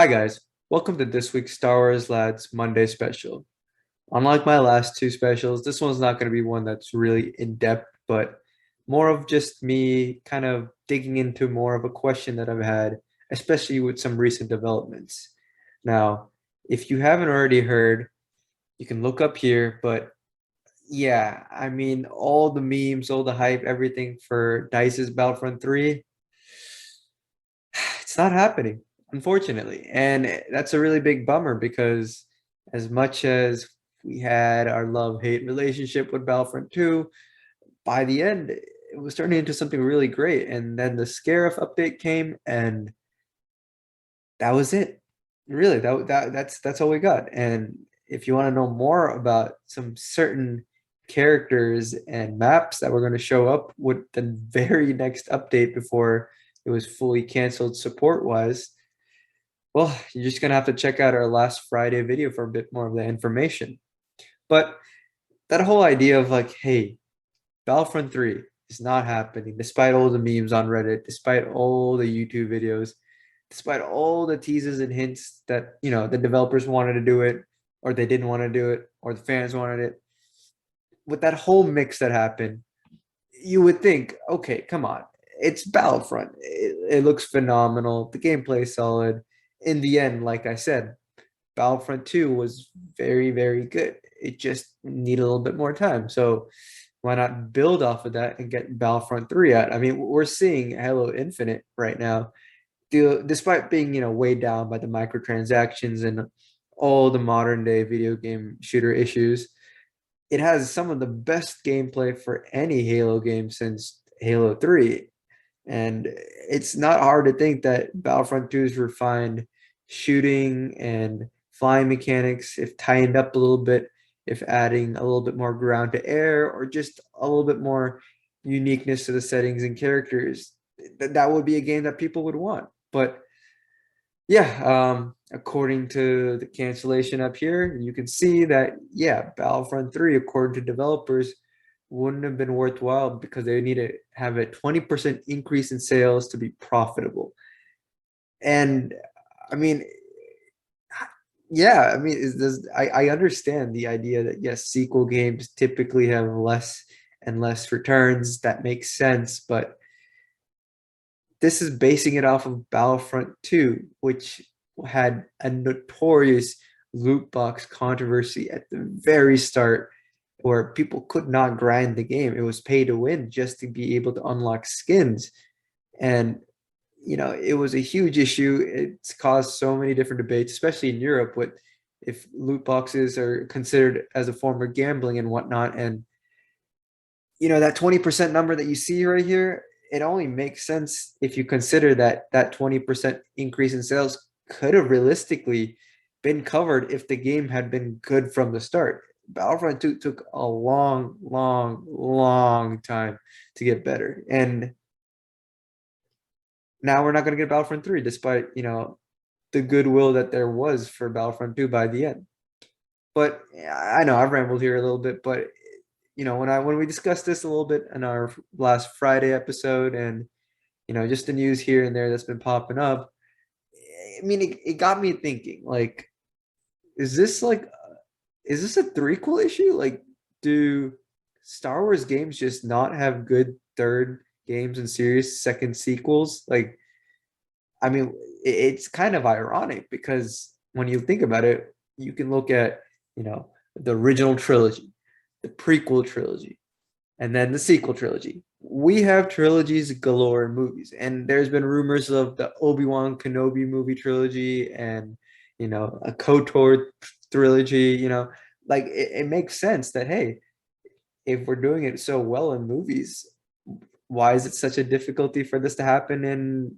Hi guys, welcome to this week's Star Wars Lads Monday special. Unlike my last two specials, this one's not going to be one that's really in depth, but more of just me kind of digging into more of a question that I've had, especially with some recent developments. Now, if you haven't already heard, you can look up here, but yeah, I mean, all the memes, all the hype, everything for DICE's Battlefront 3, it's not happening, unfortunately. And that's a really big bummer because as much as we had our love-hate relationship with Battlefront 2, by the end, it was turning into something really great. And then the Scarif update came, and that was it. Really, that's all we got. And if you want to know more about some certain characters and maps that were going to show up with the very next update before it was fully canceled support-wise, well, you're just gonna have to check out our last Friday video for a bit more of the information. But that whole idea of like, hey, Battlefront 3 is not happening, despite all the memes on Reddit, despite all the YouTube videos, despite all the teases and hints that, the developers wanted to do it, or they didn't want to do it, or the fans wanted it. With that whole mix that happened, you would think, okay, come on, it's Battlefront. It looks phenomenal. The gameplay is solid. In the end, like I said, Battlefront 2 was very, very good. It just needed a little bit more time. So why not build off of that and get Battlefront 3 out? I mean, we're seeing Halo Infinite right now, despite being, weighed down by the microtransactions and all the modern day video game shooter issues. It has some of the best gameplay for any Halo game since Halo 3. And it's not hard to think that Battlefront 2's refined shooting and flying mechanics, if tightened up a little bit, if adding a little bit more ground to air, or just a little bit more uniqueness to the settings and characters, that would be a game that people would want. But yeah, according to the cancellation up here, you can see that, yeah, Battlefront 3, according to developers, wouldn't have been worthwhile because they need to have a 20% increase in sales to be profitable. And I mean, yeah, I mean, I understand the idea that yes, sequel games typically have less and less returns. That makes sense, but this is basing it off of Battlefront 2, which had a notorious loot box controversy at the very start where people could not grind the game. It was pay to win just to be able to unlock skins. And, it was a huge issue. It's caused so many different debates, especially in Europe, with if loot boxes are considered as a form of gambling and whatnot. And, that 20% number that you see right here, it only makes sense if you consider that that 20% increase in sales could have realistically been covered if the game had been good from the start. Battlefront 2 took a long, long, long time to get better. And now we're not going to get Battlefront 3, despite, the goodwill that there was for Battlefront 2 by the end. But I know I've rambled here a little bit, but when we discussed this a little bit in our last Friday episode, and just the news here and there that's been popping up, I mean, it got me thinking, like, is this a three-quel issue? Like, do Star Wars games just not have good third games and series second sequels? Like, I mean, it's kind of ironic because when you think about it, you can look at, the original trilogy, the prequel trilogy, and then the sequel trilogy. We have trilogies galore in movies, and there's been rumors of the Obi-Wan Kenobi movie trilogy and, a KOTOR trilogy, like it makes sense that, hey, if we're doing it so well in movies, why is it such a difficulty for this to happen in,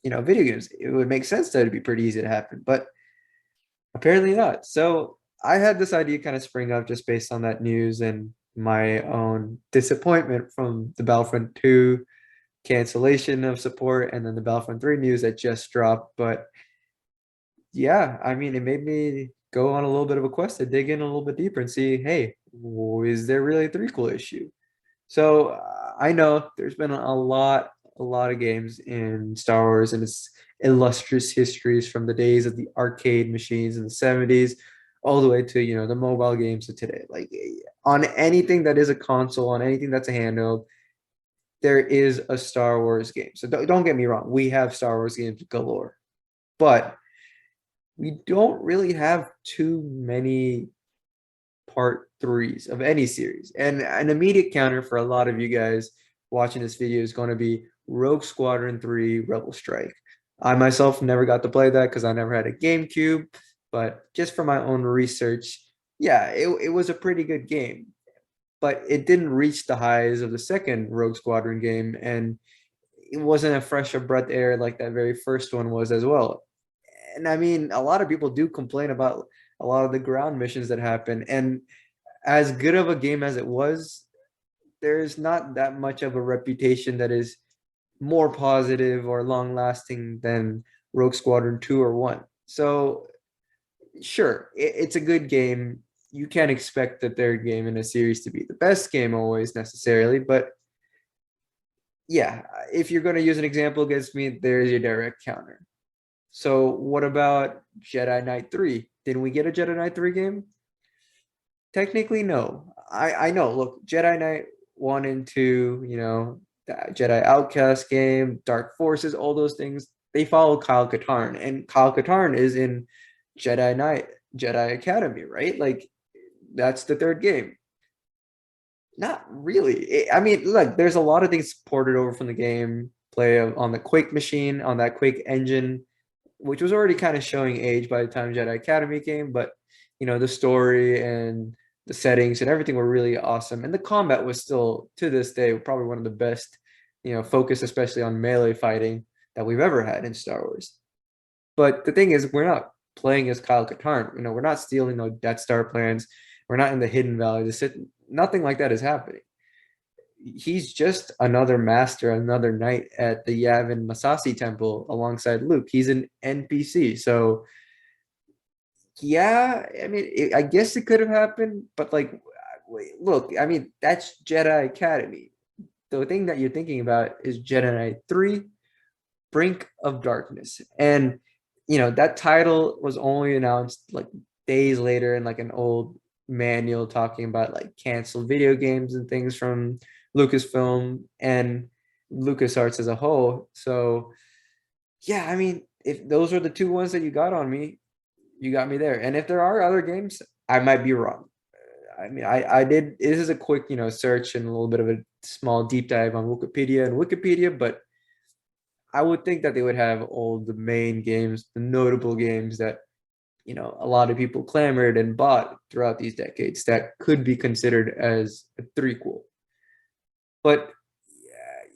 video games? It would make sense that it'd be pretty easy to happen, but apparently not. So I had this idea kind of spring up just based on that news and my own disappointment from the Battlefront 2 cancellation of support and then the Battlefront 3 news that just dropped. But yeah, I mean, it made me go on a little bit of a quest to dig in a little bit deeper and see, hey, is there really a three-quel issue? So I know there's been a lot a lot of games in Star Wars and its illustrious histories from the days of the arcade machines in the 70s all the way to, the mobile games of today. Like on anything that is a console, on anything that's a handheld, there is a Star Wars game. So don't get me wrong, we have Star Wars games galore, but we don't really have too many part threes of any series. And an immediate counter for a lot of you guys watching this video is going to be Rogue Squadron 3 Rebel Strike. I myself never got to play that because I never had a GameCube, but just for my own research, yeah, it was a pretty good game, but it didn't reach the highs of the second Rogue Squadron game, and it wasn't a fresh of breath air like that very first one was as well. And I mean, a lot of people do complain about a lot of the ground missions that happen. And as good of a game as it was, there's not that much of a reputation that is more positive or long lasting than Rogue Squadron 2 or 1. So, sure, it's a good game. You can't expect the third game in a series to be the best game always necessarily, but yeah, if you're going to use an example against me, there's your direct counter. So what about Jedi Knight 3? Didn't we get a Jedi Knight 3 game? Technically, no. I know. Look, Jedi Knight 1 and 2, the Jedi Outcast game, Dark Forces, all those things, they follow Kyle Katarn. And Kyle Katarn is in Jedi Knight, Jedi Academy, right? Like, that's the third game. Not really. I mean, look, there's a lot of things ported over from the game play on the Quake machine, on that Quake engine, which was already kind of showing age by the time Jedi Academy came, but the story and the settings and everything were really awesome. And the combat was still, to this day, probably one of the best, focus especially on melee fighting that we've ever had in Star Wars. But the thing is, we're not playing as Kyle Katarn. We're not stealing no Death Star plans. We're not in the Hidden Valley. Nothing like that is happening. He's just another master, another knight at the Yavin Masasi temple alongside Luke. He's an NPC. So yeah, I mean, I guess it could have happened, but like, look, I mean, that's Jedi Academy. The thing that you're thinking about is Jedi Knight 3, Brink of Darkness. And, that title was only announced like days later in like an old manual talking about like canceled video games and things from Lucasfilm and LucasArts as a whole. So, yeah, I mean, if those are the two ones that you got on me, you got me there. And if there are other games, I might be wrong. I mean, I did, this is a quick, search and a little bit of a small deep dive on Wikipedia, but I would think that they would have all the main games, the notable games that, a lot of people clamored and bought throughout these decades that could be considered as a threequel. But,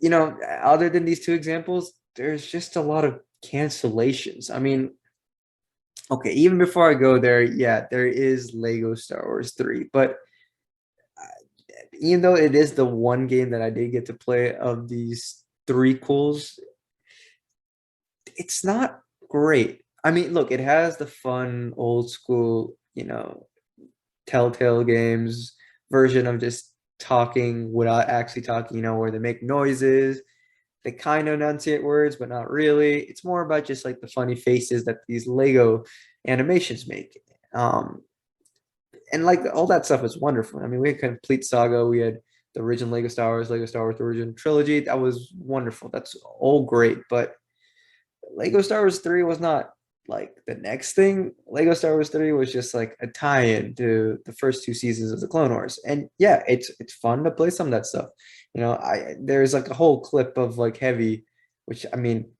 other than these two examples, there's just a lot of cancellations. I mean, okay, even before I go there, yeah, there is Lego Star Wars 3, but even though it is the one game that I did get to play of these threequels, it's not great. I mean, look, it has the fun old school, Telltale games version of just talking without actually talking, where they make noises. They kind of enunciate words, but not really. It's more about just like the funny faces that these Lego animations make. And like all that stuff is wonderful. I mean, we had Complete Saga, we had the original Lego Star Wars, the original trilogy. That was wonderful. That's all great. But Lego Star Wars 3 was not like the next thing. Lego Star Wars 3 was just like a tie-in to the first two seasons of the Clone Wars. And yeah, it's fun to play some of that stuff. There's like a whole clip of like Heavy, which I mean,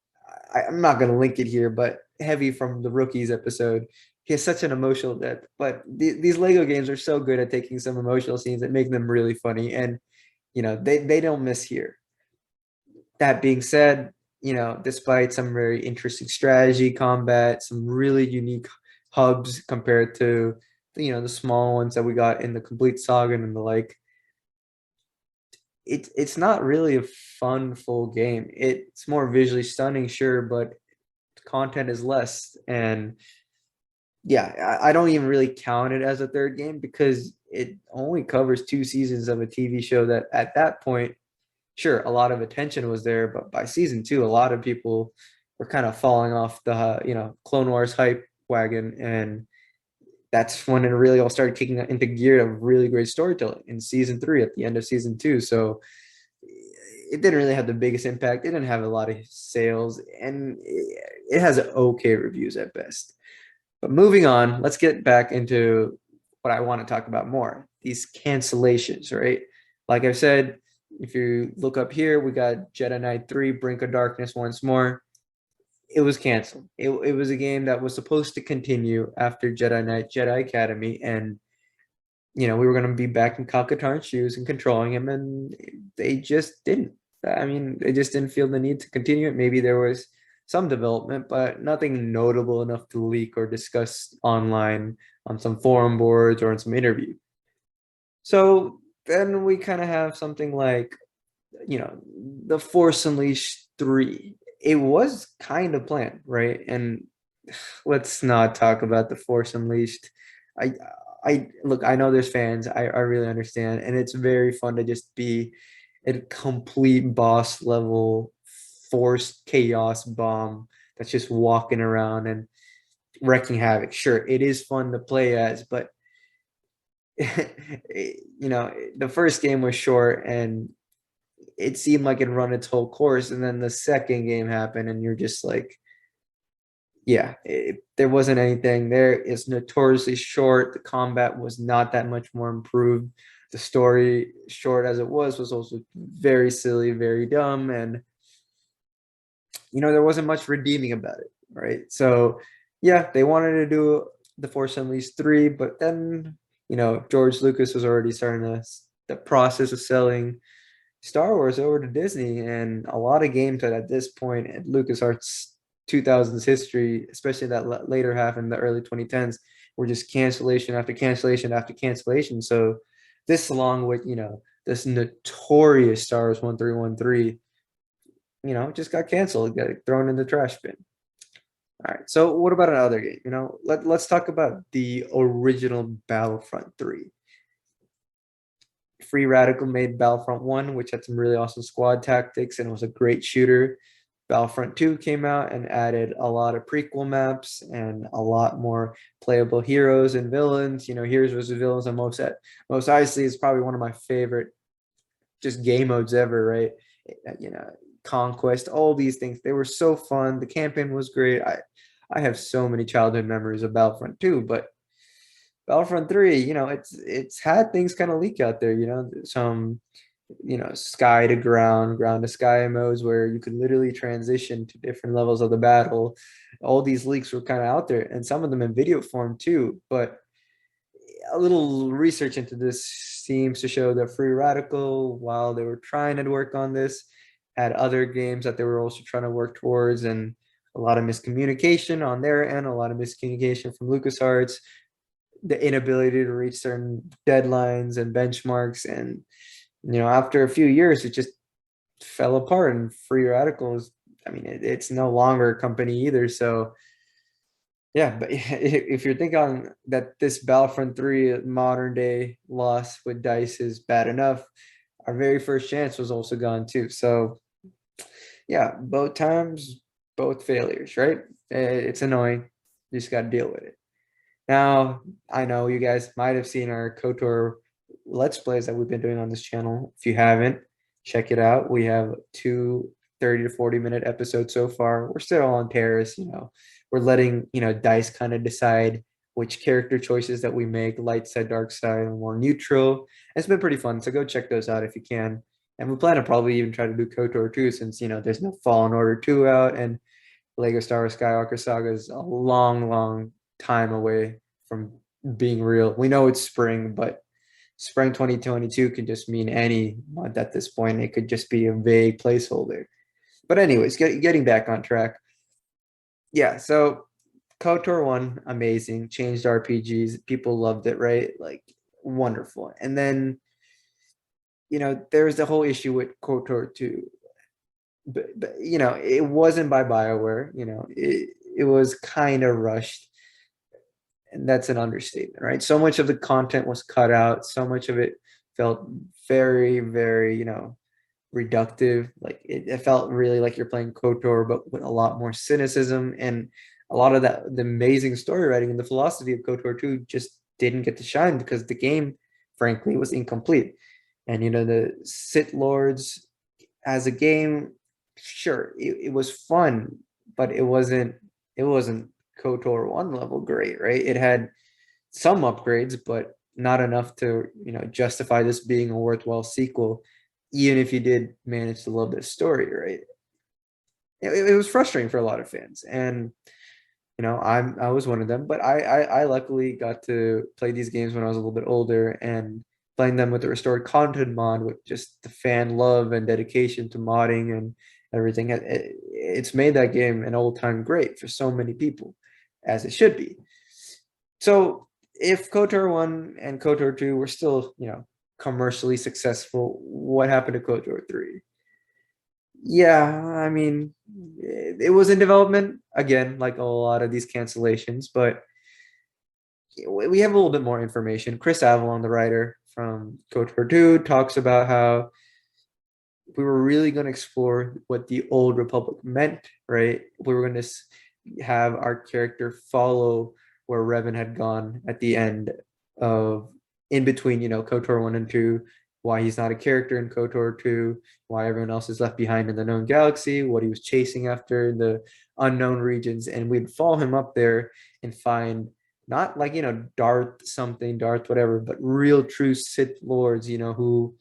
I'm not gonna link it here, but Heavy from the Rookies episode. He has such an emotional depth, but these Lego games are so good at taking some emotional scenes and making them really funny, and they don't miss here. That being said, despite some very interesting strategy combat, some really unique hubs compared to the small ones that we got in the Complete Saga and the like, it's not really a fun full game. It's more visually stunning, sure, but content is less. And yeah, I don't even really count it as a third game because it only covers two seasons of a TV show that at that point sure, a lot of attention was there, but by season two, a lot of people were kind of falling off the Clone Wars hype wagon, and that's when it really all started kicking into gear of really great storytelling in season three at the end of season two. So it didn't really have the biggest impact. It didn't have a lot of sales, and it has okay reviews at best. But moving on, let's get back into what I want to talk about more, these cancellations, right? Like I've said, if you look up here, we got Jedi Knight 3, Brink of Darkness once more. It was canceled. It was a game that was supposed to continue after Jedi Knight, Jedi Academy, and we were going to be back in Kyle Katarn's shoes and controlling him, and they just didn't. I mean, they just didn't feel the need to continue it. Maybe there was some development, but nothing notable enough to leak or discuss online on some forum boards or in some interview. So then we kind of have something like, The Force Unleashed 3. It was kind of planned, right? And let's not talk about The Force Unleashed. I I look, I know there's fans. I really understand. And it's very fun to just be a complete boss level forced chaos bomb that's just walking around and wrecking havoc. Sure, it is fun to play as, but the first game was short and it seemed like it run its whole course. And then the second game happened, and you're just like, yeah, there wasn't anything there. It's notoriously short. The combat was not that much more improved. The story, short as it was also very silly, very dumb, and there wasn't much redeeming about it, right? So, yeah, they wanted to do The Force Unleashed 3, but then George Lucas was already starting the process of selling Star Wars over to Disney, and a lot of games that at this point at LucasArts 2000s history, especially that later half in the early 2010s, were just cancellation after cancellation after cancellation. So this, along with this notorious Star Wars 1313, just got canceled, got thrown in the trash bin. All right. So what about another game? Let's talk about the original Battlefront 3. Free Radical made Battlefront 1, which had some really awesome squad tactics and was a great shooter. Battlefront 2 came out and added a lot of prequel maps and a lot more playable heroes and villains. Heroes versus villains on most obviously is probably one of my favorite just game modes ever, right? Conquest, all these things. They were so fun. The campaign was great. I have so many childhood memories of Battlefront 2, but Battlefront 3, it's had things kind of leak out there, some, sky to ground, ground to sky modes where you could literally transition to different levels of the battle. All these leaks were kind of out there, and some of them in video form too. But a little research into this seems to show that Free Radical, while they were trying to work on this, had other games that they were also trying to work towards, and a lot of miscommunication on their end, a lot of miscommunication from LucasArts, the inability to reach certain deadlines and benchmarks. And, after a few years, it just fell apart. And Free Radicals, I mean, it's no longer a company either. So, yeah, but if you're thinking that this Battlefront 3 modern day loss with DICE is bad enough, our very first chance was also gone too. So, yeah, both times, both failures, right? It's annoying. You just got to deal with it. Now, I know you guys might have seen our KOTOR Let's Plays that we've been doing on this channel. If you haven't, check it out. We have two 30 to 40-minute episodes so far. We're still on Terrace, We're letting, DICE kind of decide which character choices that we make, light side, dark side, and more neutral. It's been pretty fun, so go check those out if you can. And we plan to probably even try to do KOTOR 2 since, there's no Fallen Order 2 out, and Lego Star Wars Skywalker Saga is a long, long time away from being real. We know it's spring, but spring 2022 could just mean any month at this point. It could just be a vague placeholder. But anyways, getting back on track. Yeah, so KOTOR 1, amazing, changed RPGs. People loved it, right? Like, wonderful. And then, there was the whole issue with KOTOR 2. But it wasn't by BioWare, it was kind of rushed. And that's an understatement, right? So much of the content was cut out. So much of it felt very, very, reductive. Like it felt really like you're playing KOTOR, but with a lot more cynicism, and a lot of that the amazing story writing and the philosophy of KOTOR 2 just didn't get to shine because the game, frankly, was incomplete. And the Sith Lords as a game, sure, it was fun, but it wasn't KOTOR 1 level great, right? It had some upgrades, but not enough to justify this being a worthwhile sequel, even if you did manage to love this story, right? It was frustrating for a lot of fans, and I was one of them, but I luckily got to play these games when I was a little bit older, and playing them with the restored content mod with just the fan love and dedication to modding and everything. It's made that game an old time great for so many people, as it should be. So if KOTOR 1 and KOTOR 2 were still, commercially successful, what happened to KOTOR 3? Yeah, I mean, it was in development again, like a lot of these cancellations, but we have a little bit more information. Chris Avalon, the writer from KOTOR 2, talks about how we were really going to explore what the old Republic meant, right? We were going to have our character follow where Revan had gone at the end of, in between, KOTOR 1 and 2, why he's not a character in KOTOR 2, why everyone else is left behind in the known galaxy, what he was chasing after in the unknown regions. And we'd follow him up there and find not like, Darth something, Darth whatever, but real true Sith Lords, who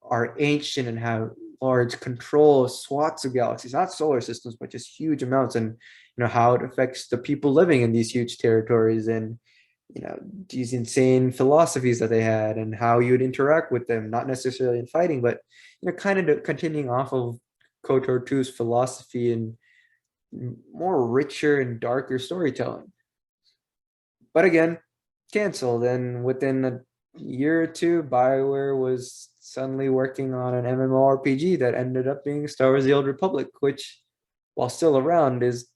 are ancient and have large control swaths of galaxies, not solar systems, but just huge amounts, and how it affects the people living in these huge territories, and these insane philosophies that they had, and how you would interact with them, not necessarily in fighting, but kind of continuing off of KOTOR 2's philosophy and more richer and darker storytelling. But again, canceled, and within a year or two, BioWare was suddenly working on an MMORPG that ended up being Star Wars: The Old Republic, which, while still around, is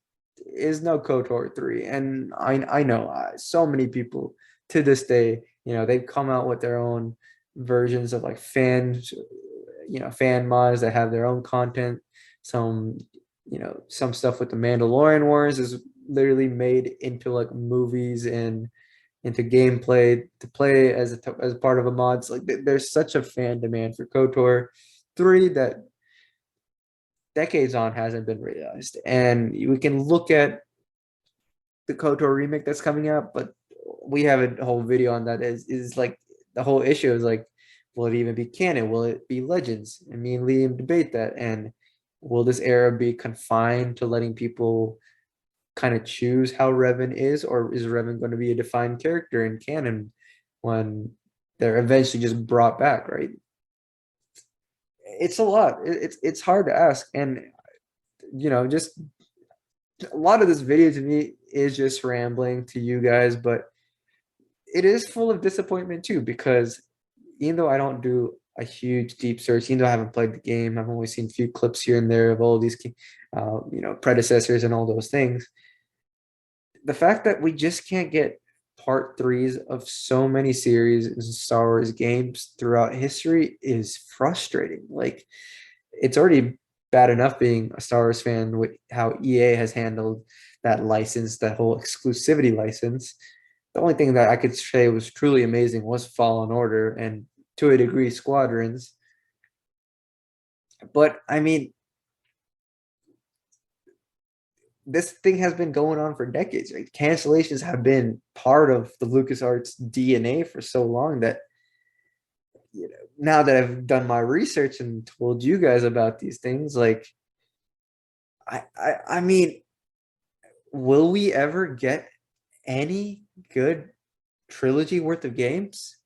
no KOTOR 3. And I know so many people to this day, they've come out with their own versions of like fan mods that have their own content. Some stuff with the Mandalorian Wars is literally made into like movies and into gameplay to play as part of a mod. It's like there's such a fan demand for KOTOR 3 that decades on hasn't been realized. And we can look at the KOTOR remake that's coming out, but we have a whole video on that. Is like the whole issue is like, will it even be canon? Will it be Legends? And me and Liam debate that. And will this era be confined to letting people kind of choose how Revan is, or is Revan going to be a defined character in canon when they're eventually just brought back, right? It's a lot. It's hard to ask, and just a lot of this video to me is just rambling to you guys, but it is full of disappointment too, because even though I don't do a huge deep search, even though I haven't played the game, I've only seen a few clips here and there of all of these predecessors and all those things. The fact that we just can't get part threes of so many series and Star Wars games throughout history is frustrating. Like, it's already bad enough being a Star Wars fan with how EA has handled that license, that whole exclusivity license. The only thing that I could say was truly amazing was Fallen Order, and to a degree Squadrons. But I mean, this thing has been going on for decades, right? Cancellations have been part of the LucasArts DNA for so long that, now that I've done my research and told you guys about these things, like, I mean, will we ever get any good trilogy worth of games?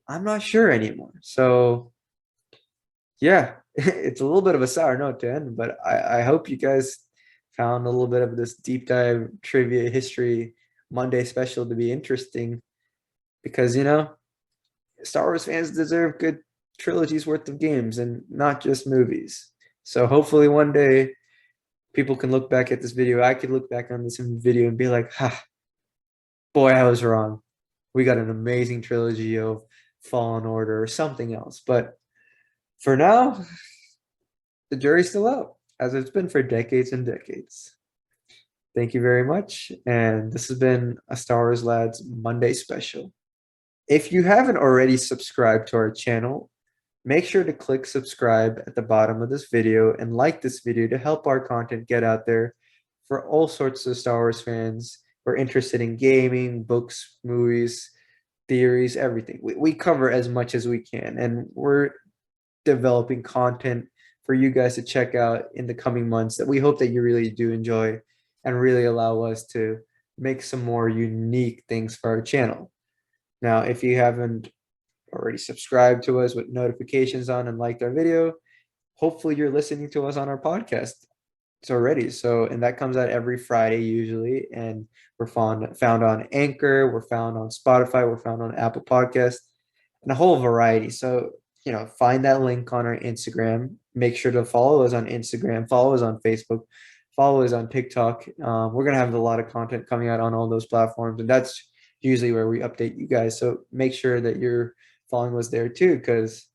I'm not sure anymore. So yeah, it's a little bit of a sour note to end, but I hope you guys found a little bit of this deep dive trivia history Monday special to be interesting, because Star Wars fans deserve good trilogies worth of games and not just movies. So hopefully one day people can look back at this video. I could look back on this video and be like, ha, boy, I was wrong. We got an amazing trilogy of Fallen Order or something else. But For now, the jury's still out, as it's been for decades and decades. Thank you very much. And this has been a Star Wars Lads Monday special. If you haven't already subscribed to our channel, make sure to click subscribe at the bottom of this video and like this video to help our content get out there for all sorts of Star Wars fans who are interested in gaming, books, movies, theories, everything. We cover as much as we can, and we're developing content for you guys to check out in the coming months that we hope that you really do enjoy and really allow us to make some more unique things for our channel. Now, if you haven't already subscribed to us with notifications on and liked our video, hopefully you're listening to us on our podcast already. So, and that comes out every Friday usually, and we're found on Anchor, we're found on Spotify, we're found on Apple Podcasts, and a whole variety. So, find that link on our Instagram. Make sure to follow us on Instagram, follow us on Facebook, follow us on TikTok. We're gonna have a lot of content coming out on all those platforms, and that's usually where we update you guys. So make sure that you're following us there too, because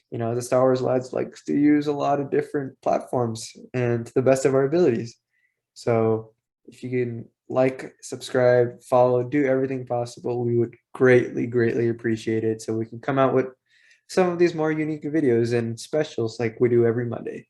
the Star Wars lads likes to use a lot of different platforms and to the best of our abilities. So if you can like, subscribe, follow, do everything possible, we would greatly, greatly appreciate it. So we can come out with some of these more unique videos and specials like we do every Monday.